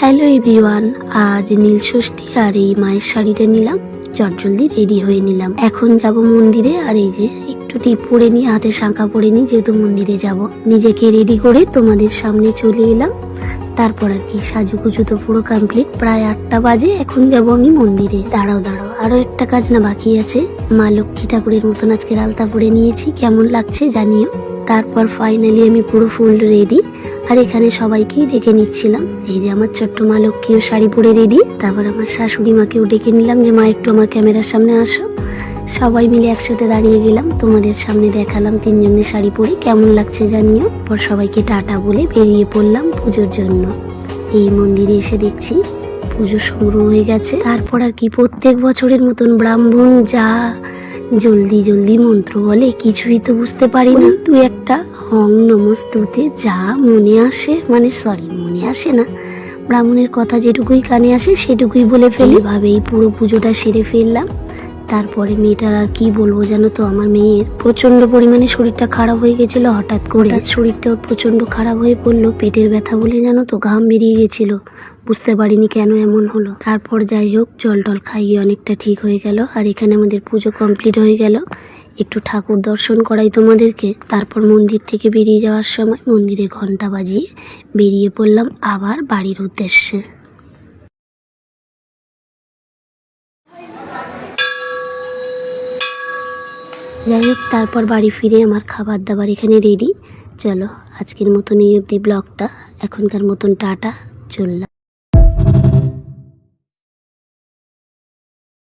Hello everyone, আজ নীল ষষ্ঠী আর এই মায়ের শাড়িটা নিলাম, চটজলদি রেডি হয়ে নিলাম। এখন যাব মন্দিরে। আর এই যে একটু টিপ পরে নিয়ে হাতে শাঁখা পরে নিই, যেহেতু মন্দিরে যাব। নিজেকে রেডি করে তোমাদের সামনে চলে এলাম। তারপর আর কি সাজুগুজু তো পুরো কমপ্লিট, প্রায় 8টা বাজে। এখন যাব আমি মন্দিরে। দাঁড়াও আরো একটা কাজ না বাকি আছে। মা লক্ষ্মী ঠাকুরের মতন আজকে আলতা পরে নিয়েছি, কেমন লাগছে জানিও। তারপর ফাইনালি আমি পুরো ফুল রেডি। আর এখানে সবাইকেই ডেকে নিচ্ছিলাম। এই যে আমার ছোট্ট মা লক্ষ্মীও শাড়ি পরে রেডি। তারপর আমার শাশুড়ি মাকেও ডেকে নিলাম যে মা একটু আমার ক্যামেরার সামনে আসো। সবাই মিলে একসাথে দাঁড়িয়ে গেলাম, তোমাদের সামনে দেখালাম তিনজনের শাড়ি পরে, কেমন লাগছে জানিও। পর সবাইকে টাটা বলে বেরিয়ে পড়লাম পুজোর জন্য। এই মন্দিরে এসে দেখছি পুজো শুরু হয়ে গেছে। তারপর আর কি প্রত্যেক বছরের মতন ব্রাহ্মণ যা জলদি জলদি মন্ত্র বলে, কিছুই তো বুঝতে পারি না। তুই একটা হং নমস্তুতে যা মনে আসে, মনে আসে না, ব্রাহ্মণের কথা যেটুকুই কানে আসে সেটুকুই বলে ফেলি। ভাবেই পুরো পুজোটা সেরে ফেললাম। তারপরে মেয়েটার আর কি বলবো জানো তো, আমার মেয়ের প্রচন্ড পরিমাণে শরীরটা খারাপ হয়ে গেছিল। হঠাৎ করে শরীরটা ওর প্রচন্ড খারাপ হয়ে পড়লো, পেটের ব্যথা বলে জানো তো ঘাম বেরিয়ে গেছিল। বুঝতে পারিনি কেন এমন হলো। তারপর যাই হোক জল টল খাইয়ে অনেকটা ঠিক হয়ে গেল। আর এখানে আমাদের পুজো কমপ্লিট হয়ে গেল। একটু ঠাকুর দর্শন করাই তোমাদেরকে। তারপর মন্দির থেকে বেরিয়ে যাওয়ার সময় মন্দিরে ঘন্টা বাজিয়ে বেরিয়ে পড়লাম আবার বাড়ির উদ্দেশ্যে। যাই হোক তারপর বাড়ি ফিরে আমার খাবার দাবার এখানে রেডি। চলো আজকের মতন এই অবধি ব্লগটা। এখনকার মতন টাটা, চললাম।